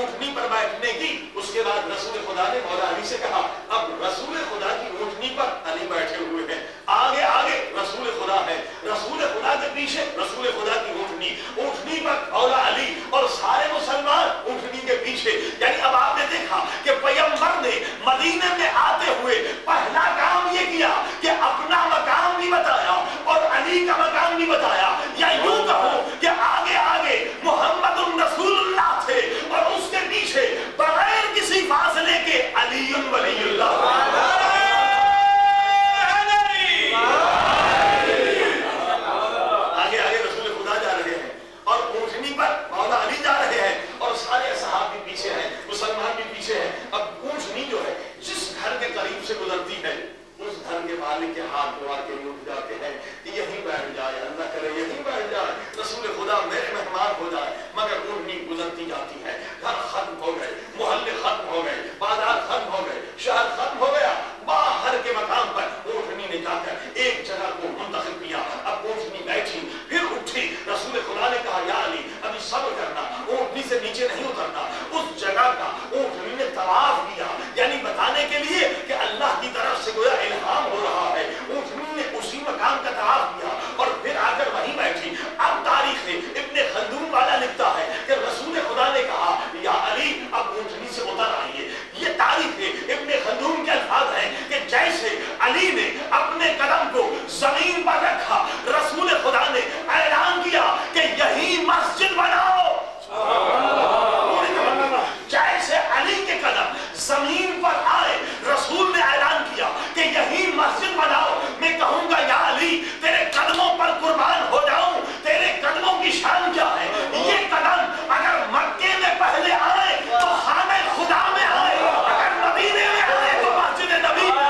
ऊँटनी पर बैठने की। उसके बाद रसूल खुदा ने मौला अली से कहा, अब रसूल खुदा की ऊँटनी पर अली बैठे हुए हैं, आगे आगे रसूल खुदा है, रसूल खुदा के पीछे रसूल खुदा की ऊँटनी, ऊँटनी पर मौला अली और सारे मुसलमान ऊँटनी के पीछे। यानी अब आपने देखा कि पैगंबर ने मदीने में आते हुए पहला काम ये किया कि अपना मकाम भी बताया और अली का मकाम भी बताया, या यूं कहो कि आगे आगे मोहम्मदुर रसूलुल्लाह थे और उसके पीछे बगैर किसी फासले के अलीयुन वलीयुल्लाह। आगे आगे रसूल खुदा जा रहे हैं और ऊँटनी पर मौला अली जा रहे हैं और सारे असहाब भी पीछे हैं, मुसलमान भी पीछे हैं। अब ऊँटनी जो है जिस घर के करीब से गुजरती है उस घर के मालिक के हाथ दुआ के लिए उठ जाते हैं कि यहीं बैठ जाए, अल्लाह करे यहीं बैठ जाए, रसूल खुदा मेरे मेहमान हो जाए। मगर ऊँटनी गुजरती जाती है, घर खत्म हो गए, मोहल्ले खत्म हो गए, बाजार खत्म हो गए, शहर खत्म हो गया। बाहर के मकाम पर ऊँटनी ने जाकर एक जगह को मुंतखब किया। अब ऊँटनी बैठी फिर उठी, रसूल खुदा ने कहा या अली अभी सब्र करना, ऊँटनी से नीचे नहीं उतरना। उस जगह का ऊँटनी ने तवाफ किया, यानी बताने के लिए कि अल्लाह की तरफ से गोया इल्हाम हो रहा है। ऊँटनी ने उसी मकाम का तवाफ किया और फिर आकर वहीं बैठी। अब तारीख में इब्ने खल्दून वाला लिखता है कि रसूल खुदा ने कहा या अली अब ऊँटनी से उतर आइए। ये तारीख में इब्ने खल्दून के अल्फाज हैं कि जैसे अली ने अपने कदम को जमीन पर रखा, रसूल खुदा ने ऐलान किया कि यही मस्जिद बनाओ। जैसे अली के कदम जमीन पर आए, रसूल ने ऐलान किया कि यही मस्जिद बनाओ। मैं कहूंगा या अली तेरे कदमों पर कुर्बान हो जाऊं, तेरे कदमों की शान क्या है। ये कदम अगर मक्के में पहले आए तो खाने खुदा में आए, अगर मदीने में आए तो मस्जिद नबी में।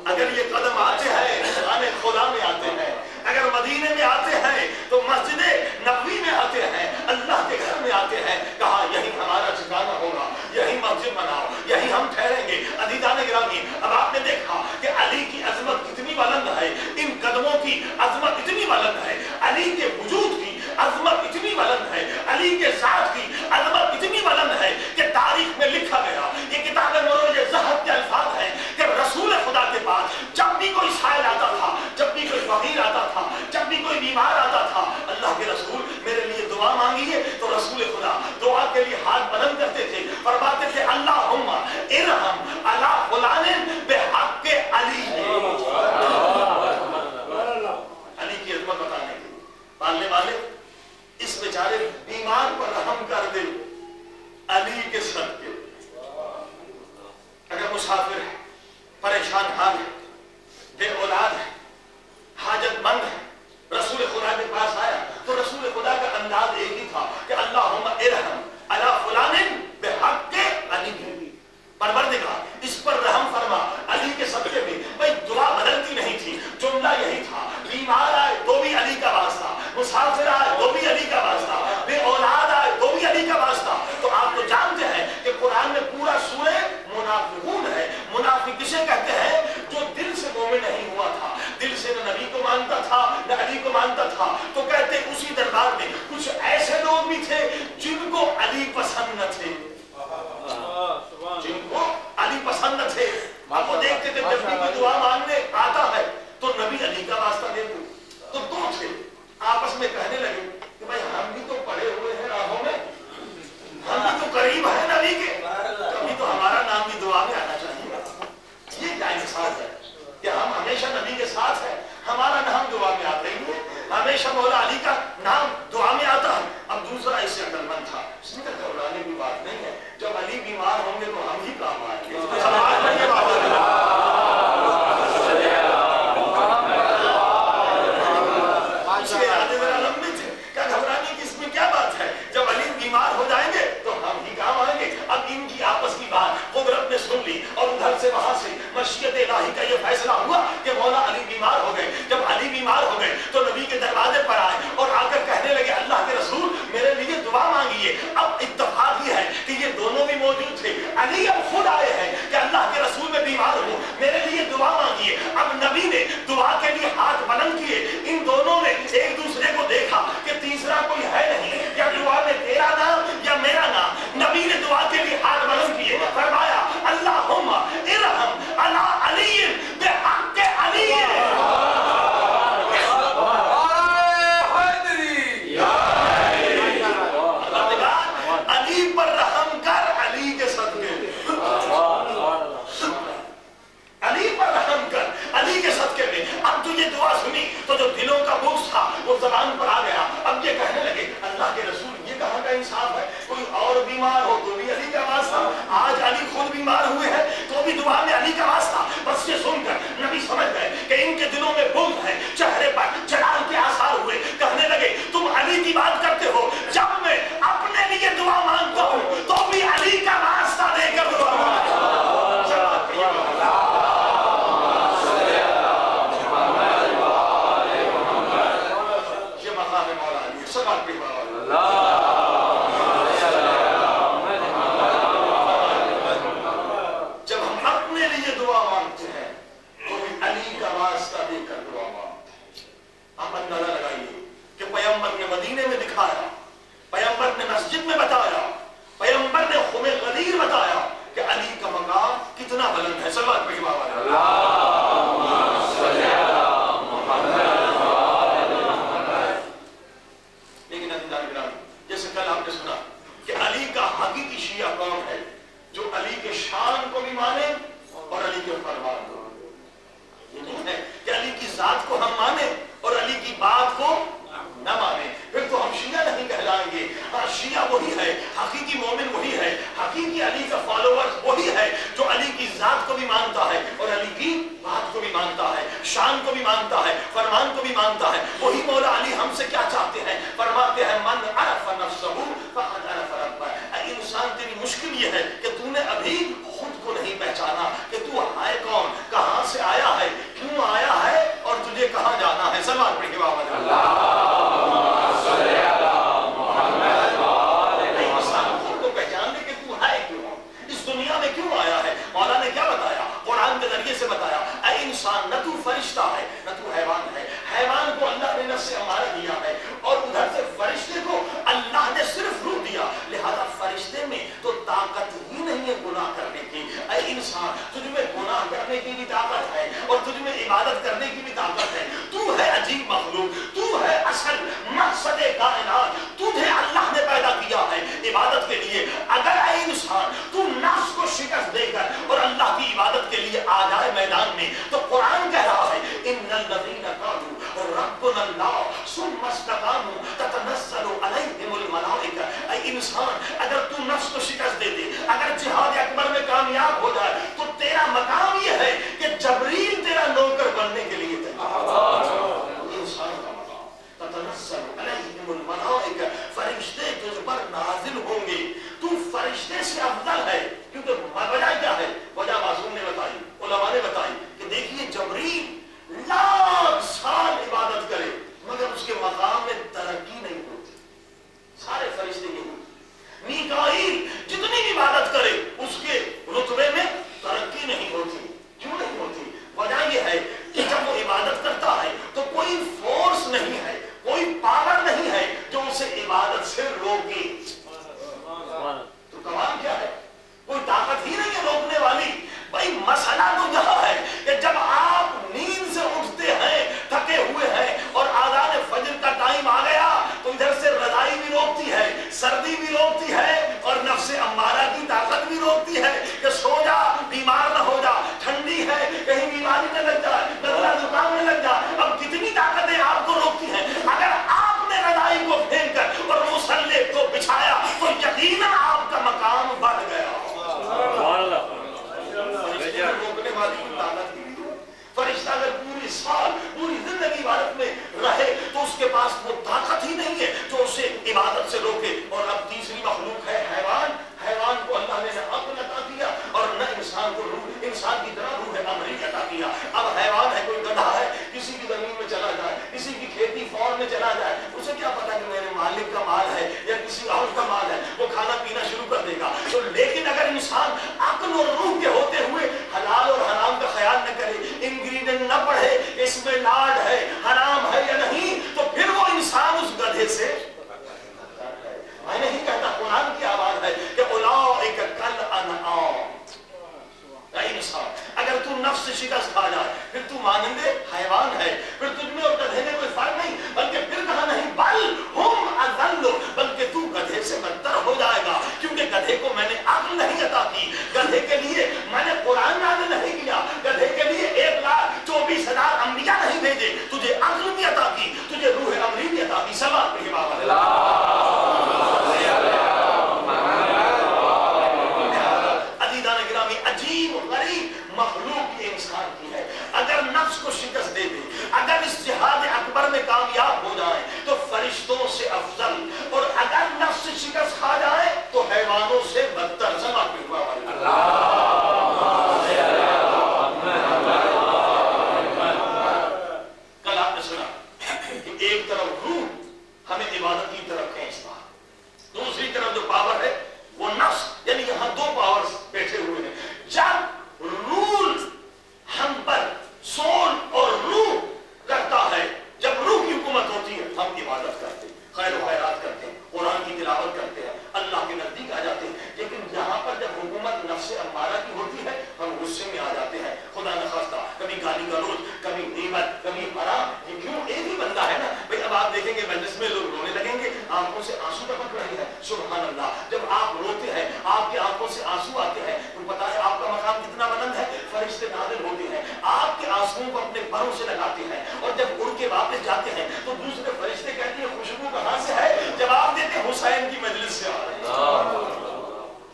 अगर ये कदम आते हैं खाने खुदा में आते हैं, अगर मदीने में आते हैं तो मस्जिद नबवी में आते हैं, अल्लाह के घर में आते हैं। कहा यही हमारा ठिकाना होगा, यही मस्जिद बनाओ, यही हम ठहरेंगे। अदीदान गिरामी, अब आपने देखा कि अली की अजमत कितनी बुलंद है, इन कदमों की अजमत इतनी बुलंद है, अली के वजूद की अजमत इतनी बुलंद है, अली के साथ की अजमत इतनी बुलंद है कि तारीख में लिखा गया, ये किताब मरोज ज़हब के अल्फाज हैं कि रसूल खुदा के पास जब भी कोई साइल आता था, जब भी कोई फकीर आता था, जब भी कोई बीमार आता था, अल्लाह के रसूल मेरे लिए दुआ मांगिए, तो रसूल खुदा दुआ के लिए हाथ बुलंद करते थे, फरमाते थे अल्लाहुम्मा इरहम अला फुलानिन बिहक़्क़ि अली। अली की अज़मत बताने के लिए पालने वाले इस बेचारे बीमार पर रहम कर दे अली के सदके। अगर मुसाफिर है, परेशान हाल है, बे औलाद है, हाजतमंद है, रसूल खुदा के पास आया तो रसूल खुदा का अंदाज एक ही था कि अल्लाहुम्मा इरहम अला फुलानिन बिहक़्क़ि अली। परवरदिगार इस पर रहम फरमा अली के सदके में। भाई दुआ बदलती नहीं थी, जुमला यही था। बीमार आए तो भी अली का वास्ता, मुसाफिर आए तो भी अली का वास्ता, बे औलाद आए तो भी अली का वास्ता। तो आप तो जानते हैं कि कुरान में पूरा सूरे मुनाफिकून है। मुनाफिक किसे कहते हैं? जो दिल से मोमिन नहीं हुआ था, दिल से न नबी को मानता था न अली को मानता था। तो कहते उसी दरबार में कुछ ऐसे लोग भी थे जिनको अली पसंद न थे, जिनको अली पसंद थे। आपको देखते थे जब भी कोई दुआ मांगने आता है तो नबी अली का वास्ता देते। तो दो थे आपस में कहने लगे कि भाई हम भी तो पड़े हुए हैं राहों में, हम भी तो करीब है नबी के, कभी तो हमारा नाम भी दुआ में आना चाहिए। ये क्या इंसाफ है कि हम हमेशा नबी के साथ हैं, हमारा नाम दुआ में आता ही नहीं, हमेशा मौला अली का नाम दुआ में आता है। अब दूसरा इससे अकलमंद था, इसमें तो घबराने की बात नहीं है, जब अली बीमार होंगे तो हम ही काम आएंगे। क्या घबराने की इसमें क्या बात है? जब अली बीमार हो जाएंगे तो हम ही काम आएंगे। अब इनकी आपस की बात कुदरत ने सुन ली और उधर से वहां से मशीयत इलाही का ये फैसला हुआ कि मौला अली बीमार हो गए। जब अली बीमार हो गए तो नबी के दरवाजे पर आए और आकर कहने लगे अल्लाह के रसूल मेरे लिए दुआ मांगिए। अब इत्तफाक ये है कि ये दोनों दोनों भी मौजूद थे। अली अब खुद आए हैं कि अल्लाह के रसूल में बीमार हूँ, मेरे लिए दुआ मांगिए। अब नबी ने दुआ के लिए हाथ बुलंद किए। इन दोनों ने एक दूसरे को देखा कि तीसरा कोई है नहीं, या दुआ में तेरा नाम या मेरा नाम। नबी ने दुआ के लिए हाथ बुलंद किए, फरमाया अल्लाहुम्मा इरहम अला अली बिहक़्क़ि अली। अली पर रहम कर, अली के सदके, अली पर रहम कर, अली के सदके में। अब तो ये दुआ सुनी तो जो दिलों का बोझ था वो ज़बान पर आ गया। अब ये कहने लगे अल्लाह के रसूल, ये कहाँ का इंसाफ है, कोई और बीमार हो तो भी अली का वास्ता, आज अली खुद बीमार हुए हैं तो भी दुआ में अली का वास्ता। बस ये सुनकर नबी समझ गए कि इनके दिलों में बोझ है, चेहरे पर जलाल के आसार हुए। कहने लगे तुम अली की बात करते हो, जब मैं अपने लिए दुआ मांगता हूँ तो भी अली का वास्ता देकर दुआ मांगता हूँ। जब हम अपने लिए दुआ मांगते हैं तो भी अली का वास्ता देकर दुआ मांगते हैं। आप अंदाजा लगाइए कि पैगंबर ने मदीने में दिखाया, पैगंबर ने मस्जिद में बताया, पैगंबर ने खुमे गदीर बताया कि अली का मकाम कितना बुलंद है। सल्लल्लाहु अलैहि वसल्लम। जैसे कल आपने सुना कि अली का हकीकी शिया कौन है, जो अली के शान को भी माने और अली के फरमान को। ये नहीं है कि अली की जात को हम माने और अली की बात को न माने, फिर तो हम शिया नहीं कहलाएंगे। हाँ, शिया वही है, हकीकी मोमिन वही है, हकीकी अली का फॉलोअर वही है जो अली की जात को भी मानता है और अली की बात को भी मानता है, शान को भी मानता है, फरमान को भी मानता है। वही मौला अली हमसे क्या चाहते हैं, फरमाते हैं मन अरफ़ नफ़्सहु फ़क़द अरफ़ रब्बह। इंसान तेरी मुश्किल ये है कि तूने अभी खुद को नहीं पहचाना कि तू है कौन, कहाँ से आया है, क्यों आया है और तुझे कहाँ जाना है। सलमान पढ़िए से बताया, ऐ इंसान न तू फरिश्ता है न तू हैवान है। हैवान को अल्लाह ने नफ्स अमारा दिया है और उधर से फरिश्ते को अल्लाह ने सिर्फ रूह दिया, लिहाजा फरिश्ते में तो ताकत ही नहीं है गुनाह करने की। ऐ इंसान, तुझ में गुनाह करने की भी ताकत है और तुझ में इबादत करने की भी ताकत है। तू है अजीब मखलूक, तू है असल मकसद कायनात, तुझे अल्लाह ने पैदा किया है इबादत के लिए। अगर ऐ इंसान तू नफ्स को शिकस्त देकर और अल्लाह की इबादत के लिए आ जाए मैदान में, तो कुरान कह रहा है इन्नल लज़ीना क़ालू रब्बुना अल्लाह सुम्मा इस्तक़ामू ततनज़्ज़लु अलैहिमुल मलाइका। ऐ इंसान, अगर तू नफ्स को शिकस्त दे दे, अगर जिहाद अकबर में कामयाब हो जाए, तो तेरा मकाम ये है कि जबरील तेरा नौकर बनने के लिए तैयार। इंसान का मकाम ततनज़्ज़लु अलैहिमुल मलाइका, फरिश्ते तुझ पर नाजिल होंगे। तू फरिश्ते से अफजल है, क्योंकि वजह क्या है? वजह मासूम ने बताई, उलमा ने बताई कि देखिए जबरील लाख साल इबादत करे मगर उसके मकाम में तरक्की नहीं होती। सारे फरिश्ते यही, मीकाईल जितनी भी इबादत करे उसके रुतबे में तरक्की नहीं होती। क्यों नहीं होती? वजह यह है कि जब वो इबादत करता है तो कोई फोर्स नहीं है, कोई पावर नहीं है जो उसे इबादत से रोके। तो कमाल क्या है? कोई ताकत ही नहीं है रोकने वाली। भाई मसला तो यह है कि जब आप नींद से उठते हैं, थके हुए हैं और आज़ान फजर का टाइम आ गया, तो इधर से रज़ाई भी रोकती है, सर्दी भी रोकती है और नफ्स अम्मारा की ताकत भी रोकती है कि सो जा, बीमार न हो जा, ठंडी है, कहीं बीमारी न लग जाए, नज़ला जुकाम न लग जाए। अब कितनी ताकतें आपको रोकती हैं। अगर आपने रज़ाई को फेंक कर और मुसल्ले को बिछाया तो यकीनन आपका मकाम बढ़ गया। रोकने वाली شکست کھا جائے پھر تو مانندے حیوان ہے، پھر تجھ میں اور گدھے میں کوئی فرق نہیں، بلکہ پھر کہا نہیں بل ہم اضل، بلکہ تو گدھے سے بدتر ہو جائے گا، کیونکہ گدھے کو میں نے عقل نہیں عطا کی، گدھے کے لیے میں نے قرآن نازل نہیں کیا، گدھے کے لیے 1,24,000 انبیاء نہیں بھیجے، تجھے عقل بھی عطا کی، تجھے روح امری بھی عطا کی، سماعت پڑھیے بابا مخلوق یہ انسان کی ہے، اگر نفس کو شکست دے دے، اگر اس جہاد اکبر میں کامیاب ہو جائے تو فرشتوں سے افضل، اور اگر نفس سے شکست کھا جائے تو حیوانوں سے بدتر، سماعت پڑھیے بابا کل آپ نے سنا کہ ایک طرف روح ہمیں عبادت کی طرف کھینچتا ہے، دوسری طرف جو پاور ہے وہ نفس، یعنی یہاں دو پاورز بیٹھے ہوئے ہیں، جب رول ہم پر سول اور روح کرتا ہے، جب روح کی حکومت ہوتی ہے ہم عبادت کرتے ہیں، خیر و خیرات کرتے ہیں، قرآن کی تلاوت کرتے ہیں، اللہ کے نزدیک آ جاتے ہیں، لیکن یہاں پر جب حکومت نفس امارہ کی ہوتی ہے ہم غصے میں آ جاتے ہیں، خدا نخواستہ کبھی گالی گلوچ، کبھی غیبت، کبھی حرام، یہ کیوں ایک ہی بندہ ہے نا بھائی، اب آپ دیکھیں گے مجلس میں لوگ رونے لگیں گے، آنکھوں سے آنسو ٹپک رہے ہیں، سبحان اللہ، جب آپ روتے ہیں آپ کی آنکھوں سے آنسو آتے ہیں تو پتا ہے آپ کا مقام کتنا بلند ہے، فرشتے نازل ہوتے ہیں، آپ کے آنسوؤں کو اپنے پروں سے لگاتے ہیں، اور جب اڑ کے واپس جاتے ہیں تو دوسرے فرشتے کہتے ہیں خوشبو کہاں سے ہے، جواب دیتے ہیں حسین کی مجلس سے آ رہے ہیں،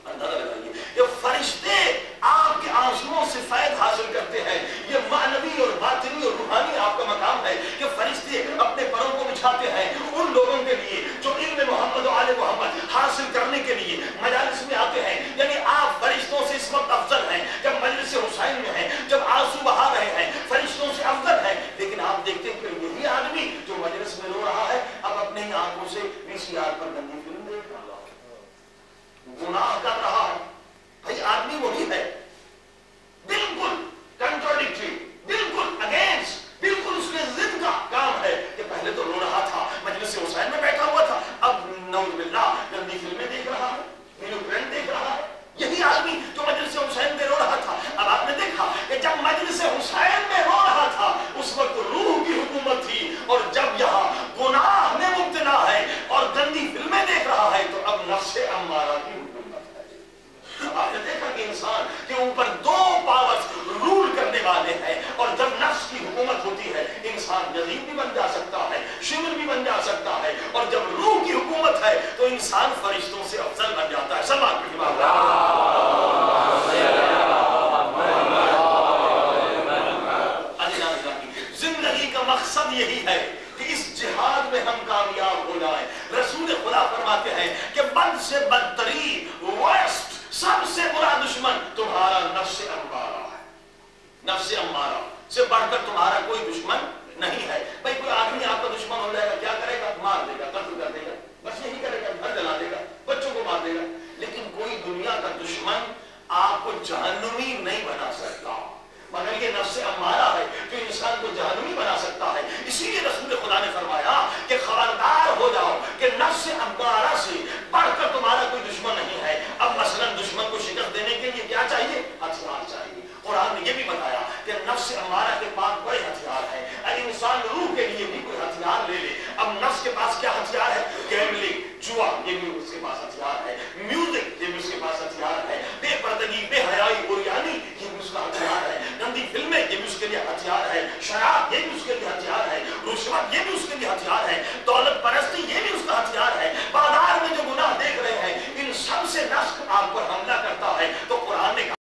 اندازہ لگائیے، یہ فرشتے آپ کے آنسوؤں سے فیض حاصل کرتے ہیں، یہ معنوی اور باطنی اور روحانی آپ کا مقام ہے کہ فرشتے اپنے پروں کو بچھاتے ہیں ان لوگوں کے لیے جو علم محمد و آل محمد حاصل کرنے کے لیے مجالس میں آتے ہیں، یعنی آپ فرشتوں سے اس وقت افضل ہیں جب مجلس حسین میں ہیں، جب آنسو بہا رہے ہیں، فرشتوں سے افضل ہیں، لیکن آپ دیکھتے ہیں کہ یہی آدمی جو مجلس میں رو رہا ہے اب اپنے ہی آنکھوں سے VCR پر گندی فلم دیکھ رہا ہے، گناہ کر رہا ہے، بھائی آدمی وہی ہے، بالکل کنٹراڈکٹری، بالکل اگینسٹ، بالکل اس کے ضد کا کام ہے کہ پہلے تو رو رہا تھا مجلس حسین میں بیٹھا ہوا تھا، اب نعوذ باللہ گندی فلمیں دیکھ رہا ہے، ویڈیو پرنٹ دیکھ رہا ہے، یہی آدمی جو مجلس حسین میں رو رہا تھا، اب آپ نے دیکھا کہ جب مجلس حسین میں رو رہا تھا اس وقت روح کی حکومت تھی، اور جب یہاں گناہ میں مبتلا ہے اور گندی فلمیں دیکھ رہا ہے تو اب نفس امارہ کی حکومت ہے۔ آپ نے دیکھا کہ انسان کے اوپر دو پاورز رول کرنے والے ہیں، اور جب نفس کی حکومت ہوتی ہے انسان یزید بھی بن جا سکتا ہے، شمر بھی بن جا سکتا ہے، اور جب روح کی حکومت ہے تو انسان فرشتوں سے افضل بن جاتا ہے، سب آپ کی زندگی کا مقصد یہی ہے کہ اس جہاد میں ہم کامیاب ہو جائیں۔ رسول خدا فرماتے ہیں کہ بد سے بدترین ورسٹ سب سے برا دشمن تمہارا نفس امارہ ہے، نفس امارہ سے بڑھ کر تمہارا کوئی دشمن نہیں ہے۔ بھائی کوئی آدمی آپ کا دشمن ہو جائے گا کیا کرے گا، مار دے گا، قتل کر دے گا، بس یہی کرے گا، گھر جلا دے گا، بچوں کو مار دے گا، لیکن کوئی دنیا کا دشمن آپ کو جہنمی نہیں بنا سکتا، مگر یہ نفس امارہ ہے جو انسان کو جہنمی بنا سکتا ہے۔ اسی لیے رسول خدا نے فرمایا کہ خبردار ہو جاؤ کہ نفس امارہ سے بڑھ کر تمہارا کوئی دشمن نہیں ہے۔ اب مثلا دشمن کو شکست دینے کے لیے کیا چاہیے، ہتھیار چاہیے۔ قرآن نے یہ بھی بتایا کہ نفس امارہ کے پاس بڑے ہتھیار ہیں، اگر انسان روح کے لیے بھی کوئی ہتھیار لے لے۔ اب نفس کے پاس کیا ہتھیار ہے، گیملنگ، جوا، یہ بھی اس کے پاس ہتھیار ہے، میوزک یہ بھی اس کے پاس ہتھیار ہے، بے پردگی، بے حیائی، اوریانی یہ بھی اس کا ہتھیار ہے، گندی فلمیں یہ بھی اس کے لیے ہتھیار ہے، شراب یہ بھی اس کے لیے ہتھیار ہے، رشوت یہ بھی اس کے